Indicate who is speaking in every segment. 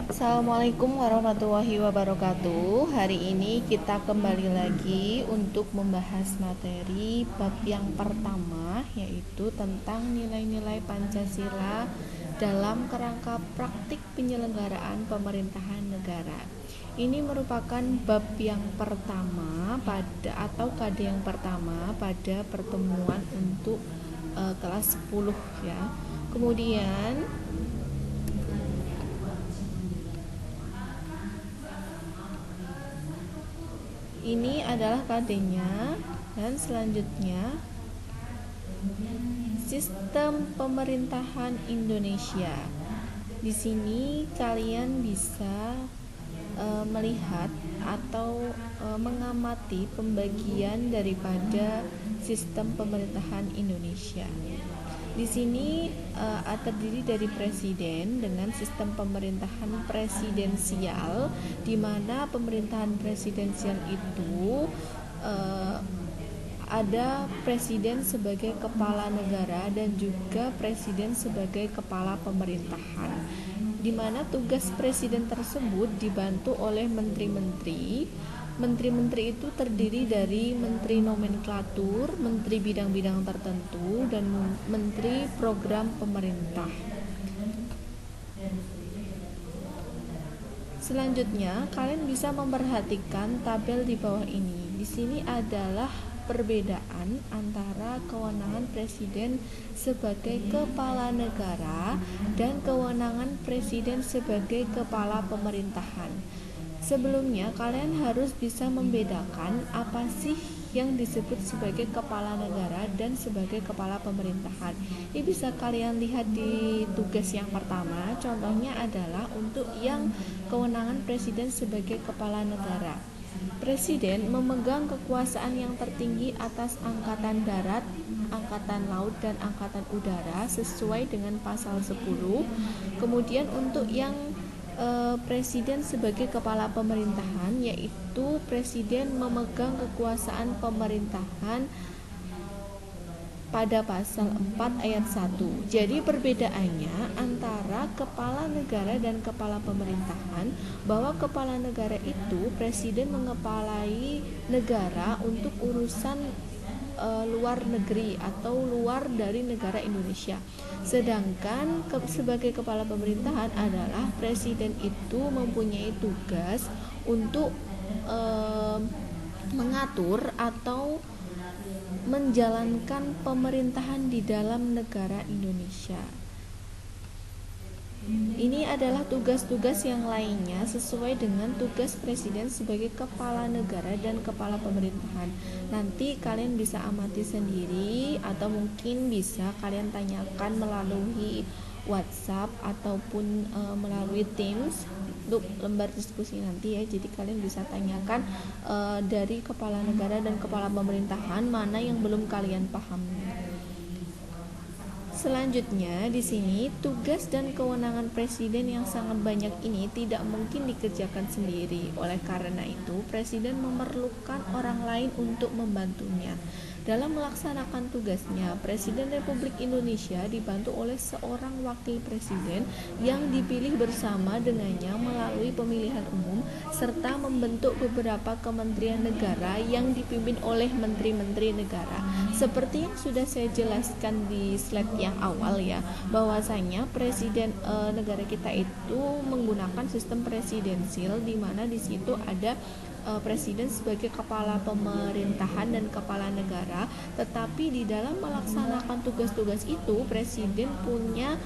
Speaker 1: Assalamualaikum warahmatullahi wabarakatuh. Hari ini kita kembali lagi untuk membahas materi bab yang pertama, yaitu tentang nilai-nilai Pancasila dalam kerangka praktik penyelenggaraan pemerintahan negara. Ini merupakan bab yang pertama KD yang pertama pada pertemuan untuk kelas 10 ya. Kemudian ini adalah KD-nya, dan selanjutnya sistem pemerintahan Indonesia. Di sini kalian bisa melihat atau mengamati pembagian daripada sistem pemerintahan Indonesia. Di sini terdiri dari presiden dengan sistem pemerintahan presidensial, di mana pemerintahan presidensial itu ada presiden sebagai kepala negara dan juga presiden sebagai kepala pemerintahan, di mana tugas presiden tersebut dibantu oleh menteri-menteri. Menteri-menteri itu terdiri dari menteri nomenklatur, menteri bidang-bidang tertentu, dan menteri program pemerintah. Selanjutnya, kalian bisa memperhatikan tabel di bawah ini. Di sini adalah perbedaan antara kewenangan presiden sebagai kepala negara dan kewenangan presiden sebagai kepala pemerintahan. Sebelumnya, kalian harus bisa membedakan apa sih yang disebut sebagai kepala negara dan sebagai kepala pemerintahan. Ini bisa kalian lihat di tugas yang pertama. Contohnya adalah untuk yang kewenangan presiden sebagai kepala negara. Presiden memegang kekuasaan yang tertinggi atas angkatan darat, angkatan laut, dan angkatan udara sesuai dengan pasal 10. Kemudian untuk yang presiden sebagai kepala pemerintahan, yaitu presiden memegang kekuasaan pemerintahan pada pasal 4 ayat 1. Jadi perbedaannya antara kepala negara dan kepala pemerintahan, bahwa kepala negara itu presiden mengepalai negara untuk urusan luar negeri atau luar dari negara Indonesia. Sedangkan sebagai kepala pemerintahan adalah presiden itu mempunyai tugas untuk mengatur atau menjalankan pemerintahan di dalam negara Indonesia. Ini adalah tugas-tugas yang lainnya sesuai dengan tugas presiden sebagai kepala negara dan kepala pemerintahan. Nanti kalian bisa amati sendiri atau mungkin bisa kalian tanyakan melalui WhatsApp ataupun melalui Teams untuk lembar diskusi nanti ya. Jadi kalian bisa tanyakan dari kepala negara dan kepala pemerintahan mana yang belum kalian pahami. Selanjutnya di sini tugas dan kewenangan presiden yang sangat banyak ini tidak mungkin dikerjakan sendiri. Oleh karena itu, presiden memerlukan orang lain untuk membantunya. Dalam melaksanakan tugasnya, Presiden Republik Indonesia dibantu oleh seorang wakil presiden yang dipilih bersama dengannya melalui pemilihan umum, serta membentuk beberapa kementerian negara yang dipimpin oleh menteri-menteri negara. Seperti yang sudah saya jelaskan di slide yang awal ya, bahwasanya presiden negara kita itu menggunakan sistem presidensil, di mana di situ ada presiden sebagai kepala pemerintahan dan kepala negara, tetapi di dalam melaksanakan tugas-tugas itu presiden punya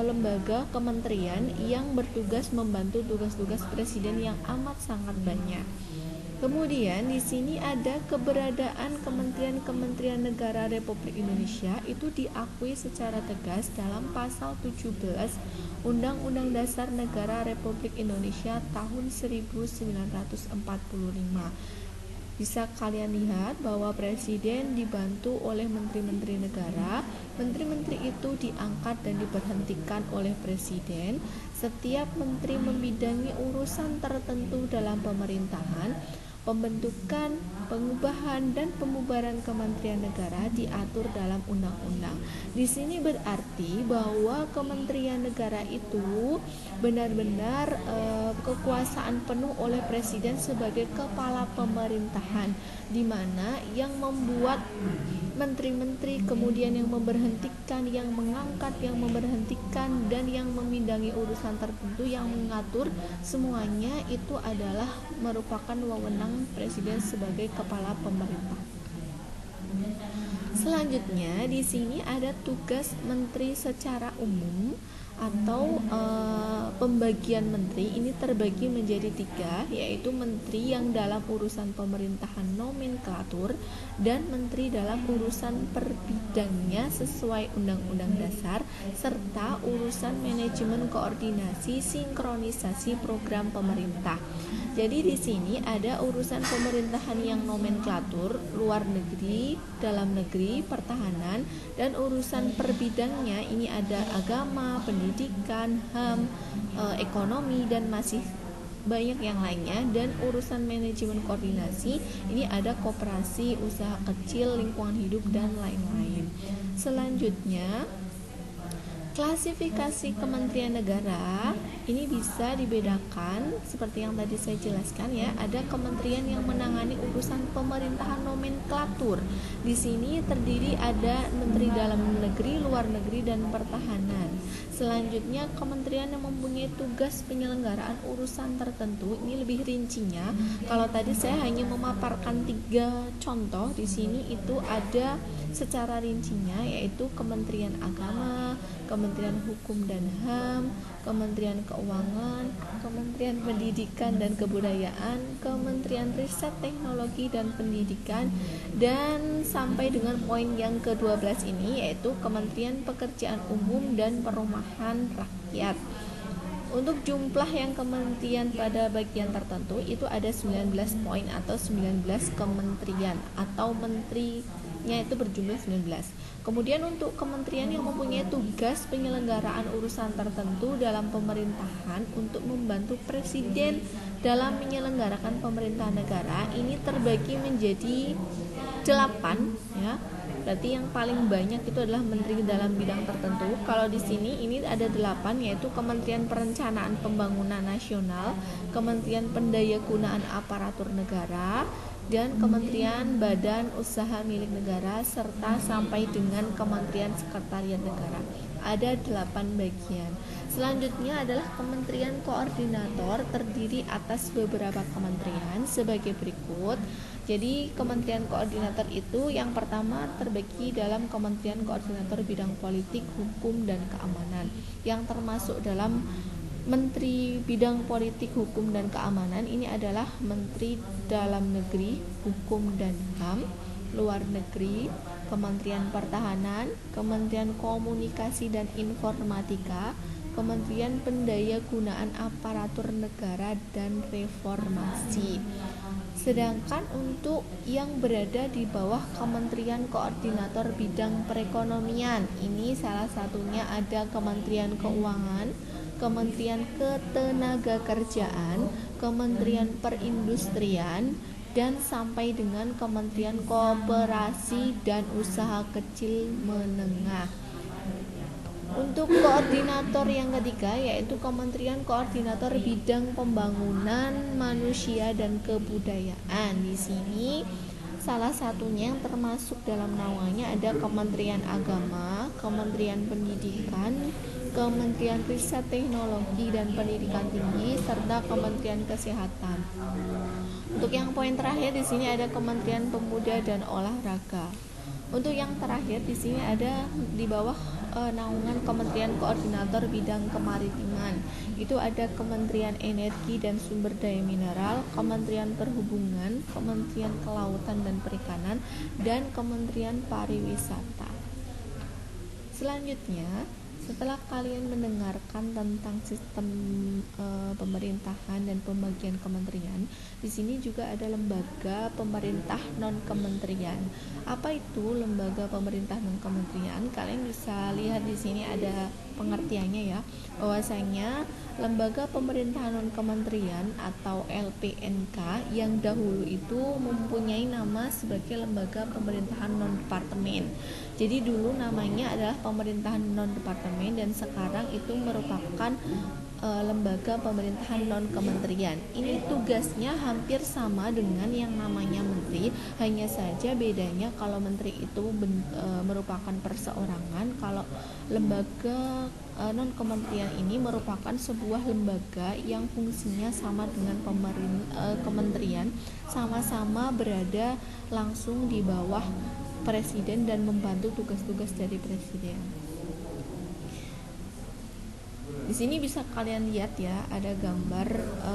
Speaker 1: lembaga kementerian yang bertugas membantu tugas-tugas presiden yang amat sangat banyak. Kemudian di sini ada keberadaan kementerian-kementerian negara Republik Indonesia itu diakui secara tegas dalam pasal 17 Undang-Undang Dasar Negara Republik Indonesia tahun 1945. Bisa kalian lihat bahwa presiden dibantu oleh menteri-menteri negara. Menteri-menteri itu diangkat dan diberhentikan oleh presiden. Setiap menteri membidangi urusan tertentu dalam pemerintahan. Pembentukan, pengubahan, dan pembubaran kementerian negara diatur dalam undang-undang. Di sini berarti bahwa kementerian negara itu benar-benar kekuasaan penuh oleh presiden sebagai kepala pemerintahan, di mana yang membuat menteri-menteri, kemudian yang memberhentikan, yang mengangkat, yang memberhentikan, dan yang memindangi urusan tertentu, yang mengatur semuanya itu adalah merupakan wewenang presiden sebagai kepala pemerintah. Selanjutnya di sini ada tugas menteri secara umum atau pembagian menteri. Ini terbagi menjadi 3, yaitu menteri yang dalam urusan pemerintahan nomenklatur dan menteri dalam urusan per bidangnya sesuai Undang-Undang Dasar, serta urusan manajemen koordinasi sinkronisasi program pemerintah. Jadi di sini ada urusan pemerintahan yang nomenklatur, luar negeri, dalam negeri, pertahanan, dan urusan per bidangnya ini ada agama, pendidikan, HAM, ekonomi, dan masih banyak yang lainnya. Dan urusan manajemen koordinasi ini ada koperasi, usaha kecil, lingkungan hidup, dan lain-lain. Selanjutnya, klasifikasi kementerian negara ini bisa dibedakan seperti yang tadi saya jelaskan ya. Ada kementerian yang menangani urusan pemerintahan nomenklatur. Di sini terdiri ada menteri dalam negeri, luar negeri, dan pertahanan. Selanjutnya kementerian yang mempunyai tugas penyelenggaraan urusan tertentu. Ini lebih rincinya. Kalau tadi saya hanya memaparkan 3 contoh, di sini itu ada secara rincinya, yaitu Kementerian Agama, Kementerian Hukum dan HAM, Kementerian Keuangan, Kementerian Pendidikan dan Kebudayaan, Kementerian Riset Teknologi dan Pendidikan, dan sampai dengan poin yang ke-12 ini, yaitu Kementerian Pekerjaan Umum dan Perumahan Rakyat. Untuk jumlah yang kementerian pada bagian tertentu itu ada 19 poin atau 19 kementerian atau menterinya itu berjumlah 19. Kemudian untuk kementerian yang mempunyai tugas penyelenggaraan urusan tertentu dalam pemerintahan untuk membantu presiden dalam menyelenggarakan pemerintahan negara, ini terbagi menjadi 8 ya. Berarti yang paling banyak itu adalah menteri dalam bidang tertentu. Kalau di sini ini ada 8, yaitu Kementerian Perencanaan Pembangunan Nasional, Kementerian Pendayagunaan Aparatur Negara, dan Kementerian Badan Usaha Milik Negara, serta sampai dengan Kementerian Sekretariat Negara. Ada 8 bagian. Selanjutnya adalah Kementerian Koordinator, terdiri atas beberapa kementerian sebagai berikut. Jadi Kementerian Koordinator itu yang pertama terbagi dalam Kementerian Koordinator Bidang Politik, Hukum, dan Keamanan, yang termasuk dalam Menteri Bidang Politik, Hukum, dan Keamanan ini adalah Menteri Dalam Negeri, Hukum, dan HAM, Luar Negeri, Kementerian Pertahanan, Kementerian Komunikasi dan Informatika, Kementerian Pendayagunaan Aparatur Negara, dan Reformasi. Sedangkan untuk yang berada di bawah Kementerian Koordinator Bidang Perekonomian, ini salah satunya ada Kementerian Keuangan, Kementerian Ketenagakerjaan, Kementerian Perindustrian, dan sampai dengan Kementerian Koperasi dan Usaha Kecil Menengah. Untuk koordinator yang ketiga yaitu Kementerian Koordinator Bidang Pembangunan Manusia dan Kebudayaan. Di sini salah satunya yang termasuk dalam naungannya ada Kementerian Agama, Kementerian Pendidikan, Kementerian Riset Teknologi dan Pendidikan Tinggi, serta Kementerian Kesehatan. Untuk yang poin terakhir di sini ada Kementerian Pemuda dan Olahraga. Untuk yang terakhir di sini ada di bawah naungan Kementerian Koordinator Bidang Kemaritiman. Itu ada Kementerian Energi dan Sumber Daya Mineral, Kementerian Perhubungan, Kementerian Kelautan dan Perikanan, dan Kementerian Pariwisata. Selanjutnya, setelah kalian mendengarkan tentang sistem pemerintahan dan pembagian kementerian, di sini juga ada lembaga pemerintah non kementerian. Apa itu lembaga pemerintah non kementerian? Kalian bisa lihat di sini ada pengertiannya ya, bahwasanya lembaga pemerintahan non kementerian atau LPNK yang dahulu itu mempunyai nama sebagai lembaga pemerintahan non departemen. Jadi dulu namanya adalah pemerintahan non departemen dan sekarang itu merupakan lembaga pemerintahan non kementerian. Ini tugasnya hampir sama dengan yang namanya menteri, hanya saja bedanya kalau menteri itu merupakan perseorangan, kalau lembaga non kementerian ini merupakan sebuah lembaga yang fungsinya sama dengan kementerian, sama-sama berada langsung di bawah presiden dan membantu tugas-tugas dari presiden. Di sini bisa kalian lihat ya, ada gambar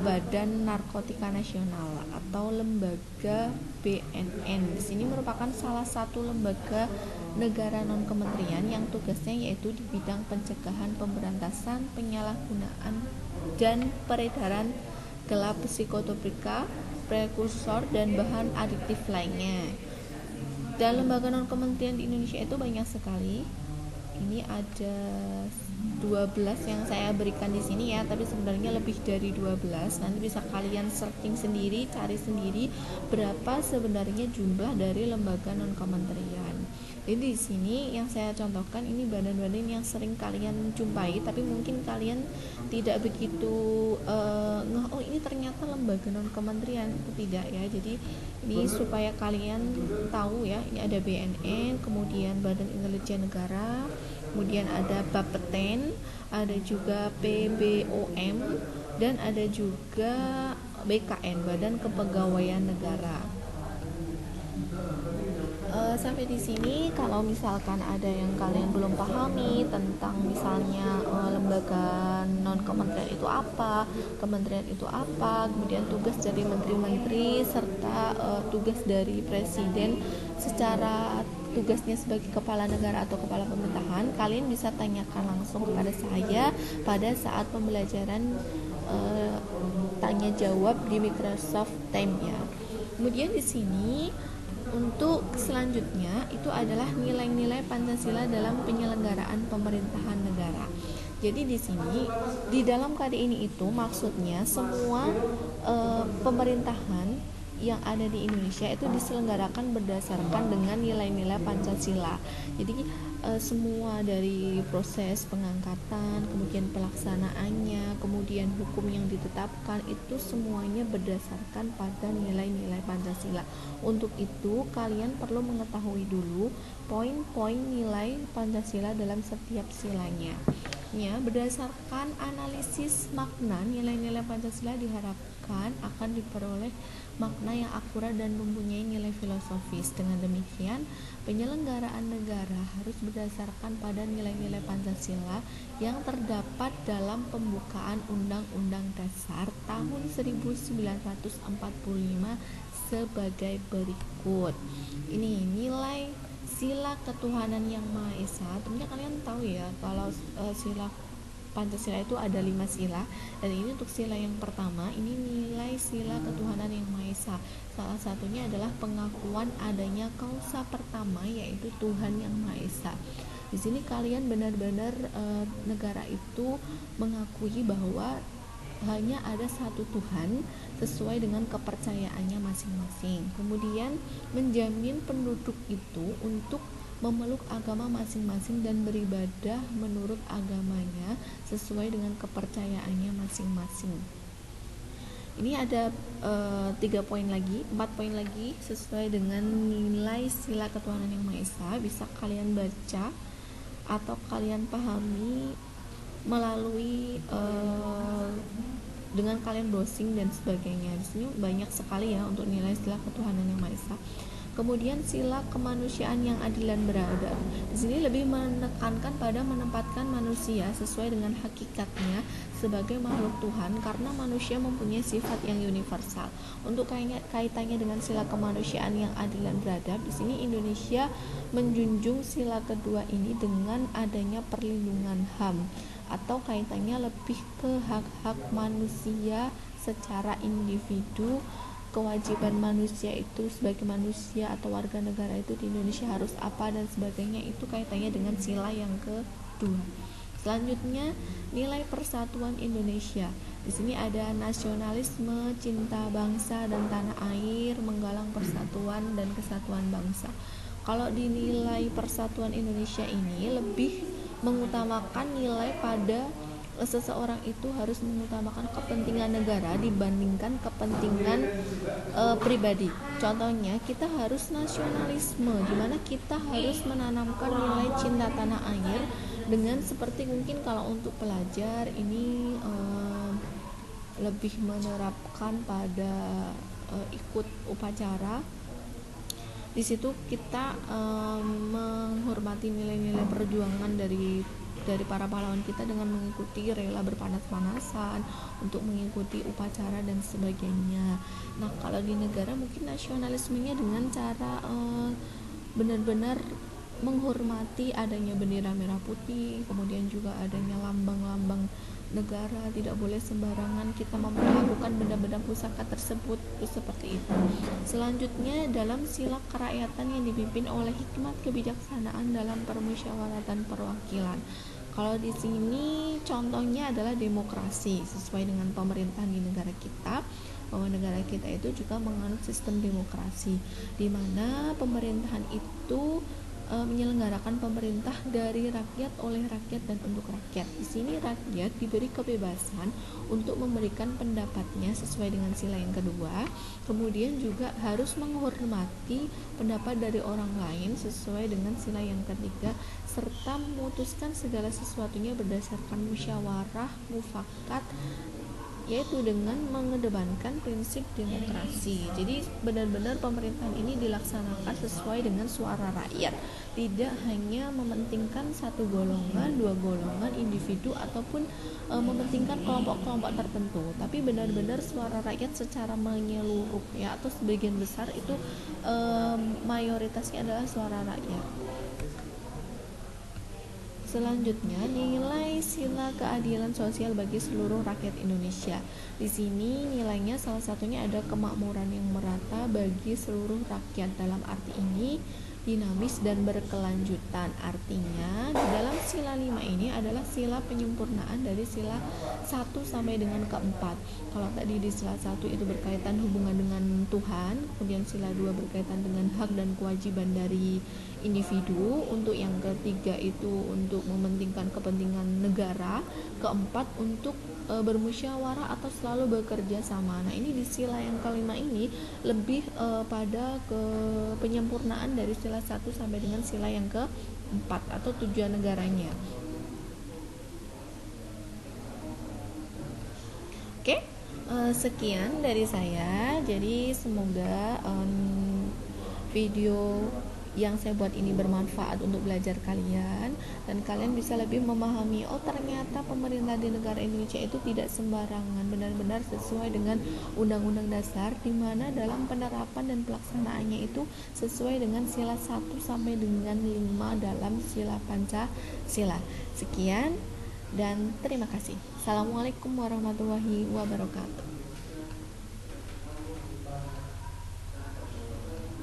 Speaker 1: Badan Narkotika Nasional atau lembaga BNN. Di sini merupakan salah satu lembaga negara non kementerian yang tugasnya yaitu di bidang pencegahan, pemberantasan, penyalahgunaan dan peredaran gelap psikotropika, prekursor dan bahan adiktif lainnya. Dan lembaga non kementerian di Indonesia itu banyak sekali. Ini ada 12 yang saya berikan di sini ya, tapi sebenarnya lebih dari 12. Nanti bisa kalian searching sendiri, cari sendiri berapa sebenarnya jumlah dari lembaga non kementerian. Jadi di sini yang saya contohkan ini badan-badan yang sering kalian jumpai, tapi mungkin kalian tidak begitu oh ini ternyata lembaga non kementerian, itu tidak ya. Jadi ini supaya kalian tahu ya, ini ada BNN, kemudian Badan Intelijen Negara, kemudian ada Bapeten, ada juga PBOM, dan ada juga BKN, Badan Kepegawaian Negara. Sampai di sini kalau misalkan ada yang kalian belum pahami tentang misalnya lembaga non kementerian itu apa, kementerian itu apa, kemudian tugas dari menteri-menteri serta tugas dari presiden secara tugasnya sebagai kepala negara atau kepala pemerintahan, kalian bisa tanyakan langsung kepada saya pada saat pembelajaran tanya jawab di Microsoft Teams ya. Kemudian di sini untuk selanjutnya itu adalah nilai-nilai Pancasila dalam penyelenggaraan pemerintahan negara. Jadi di sini di dalam KD ini itu maksudnya semua pemerintahan yang ada di Indonesia itu diselenggarakan berdasarkan dengan nilai-nilai Pancasila. Jadi semua dari proses pengangkatan, kemudian pelaksanaannya, kemudian hukum yang ditetapkan itu semuanya berdasarkan pada nilai-nilai Pancasila. Untuk itu kalian perlu mengetahui dulu poin-poin nilai Pancasila dalam setiap silanya. Ya, berdasarkan analisis makna nilai-nilai Pancasila diharapkan akan diperoleh makna yang akurat dan mempunyai nilai filosofis. Dengan demikian, penyelenggaraan negara harus berdasarkan pada nilai-nilai Pancasila yang terdapat dalam pembukaan Undang-Undang Dasar tahun 1945 sebagai berikut. Ini nilai sila ketuhanan yang Maha Esa. Tentunya kalian tahu ya kalau sila Pancasila itu ada 5 sila, dan ini untuk sila yang pertama ini nilai sila ketuhanan yang Maha Esa. Salah satunya adalah pengakuan adanya kausa pertama yaitu Tuhan yang Maha Esa. Di sini kalian benar-benar negara itu mengakui bahwa hanya ada satu Tuhan sesuai dengan kepercayaannya masing-masing. Kemudian menjamin penduduk itu untuk memeluk agama masing-masing dan beribadah menurut agamanya sesuai dengan kepercayaannya masing-masing. Ini ada 4 poin lagi sesuai dengan nilai sila ketuhanan yang Maha Esa. Bisa kalian baca atau kalian pahami melalui dengan kalian browsing dan sebagainya. Di sini banyak sekali ya untuk nilai sila ketuhanan yang Maha Esa. Kemudian sila kemanusiaan yang adil dan beradab. Di sini lebih menekankan pada menempatkan manusia sesuai dengan hakikatnya sebagai makhluk Tuhan karena manusia mempunyai sifat yang universal. Untuk kaitannya dengan sila kemanusiaan yang adil dan beradab, di sini Indonesia menjunjung sila kedua ini dengan adanya perlindungan HAM atau kaitannya lebih ke hak-hak manusia secara individu. Kewajiban manusia itu sebagai manusia atau warga negara itu di Indonesia harus apa dan sebagainya, itu kaitannya dengan sila yang kedua. Selanjutnya, nilai persatuan Indonesia. Di sini ada nasionalisme, cinta bangsa dan tanah air, menggalang persatuan dan kesatuan bangsa. Kalau di nilai persatuan Indonesia ini lebih mengutamakan nilai pada seseorang itu harus mengutamakan kepentingan negara dibandingkan kepentingan pribadi. Contohnya, kita harus nasionalisme, di mana kita harus menanamkan nilai cinta tanah air dengan seperti mungkin kalau untuk pelajar ini lebih menerapkan pada ikut upacara. Di situ kita menghormati nilai-nilai perjuangan dari para pahlawan kita dengan mengikuti rela berpanas-panasan untuk mengikuti upacara dan sebagainya. Nah, kalau di negara mungkin nasionalismenya dengan cara benar-benar menghormati adanya bendera merah putih, kemudian juga adanya lambang-lambang negara, tidak boleh sembarangan kita memperlakukan benda-benda pusaka tersebut, itu seperti itu. Selanjutnya, dalam sila kerakyatan yang dipimpin oleh hikmat kebijaksanaan dalam permusyawaratan perwakilan. Kalau di sini contohnya adalah demokrasi sesuai dengan pemerintahan di negara kita, bahwa negara kita itu juga menganut sistem demokrasi, di mana pemerintahan itu menyelenggarakan pemerintah dari rakyat, oleh rakyat, dan untuk rakyat. Di sini rakyat diberi kebebasan untuk memberikan pendapatnya sesuai dengan sila yang kedua. Kemudian juga harus menghormati pendapat dari orang lain sesuai dengan sila yang ketiga, serta memutuskan segala sesuatunya berdasarkan musyawarah mufakat, yaitu dengan mengedepankan prinsip demokrasi. Jadi benar-benar pemerintahan ini dilaksanakan sesuai dengan suara rakyat, tidak hanya mementingkan satu golongan, dua golongan, individu, ataupun mementingkan kelompok-kelompok tertentu, tapi benar-benar suara rakyat secara menyeluruh ya, atau sebagian besar itu mayoritasnya adalah suara rakyat. Selanjutnya, nilai sila keadilan sosial bagi seluruh rakyat Indonesia. Di sini nilainya salah satunya ada kemakmuran yang merata bagi seluruh rakyat. Dalam arti ini dinamis dan berkelanjutan. Artinya di dalam sila 5 ini adalah sila penyempurnaan dari sila 1 sampai dengan keempat. Kalau tadi di sila 1 itu berkaitan hubungan dengan Tuhan, kemudian sila 2 berkaitan dengan hak dan kewajiban dari individu, untuk yang ketiga itu untuk mementingkan kepentingan negara, keempat untuk bermusyawarah atau selalu bekerja sama. Nah, ini di sila yang kelima ini lebih pada ke penyempurnaan dari sila 1 sampai dengan sila yang keempat atau tujuan negaranya. Oke, sekian dari saya. Jadi semoga video yang saya buat ini bermanfaat untuk belajar kalian, dan kalian bisa lebih memahami, oh ternyata pemerintah di negara Indonesia itu tidak sembarangan, benar-benar sesuai dengan undang-undang dasar, di mana dalam penerapan dan pelaksanaannya itu sesuai dengan sila 1 sampai dengan 5 dalam sila Pancasila. Sekian dan terima kasih. Assalamualaikum warahmatullahi wabarakatuh.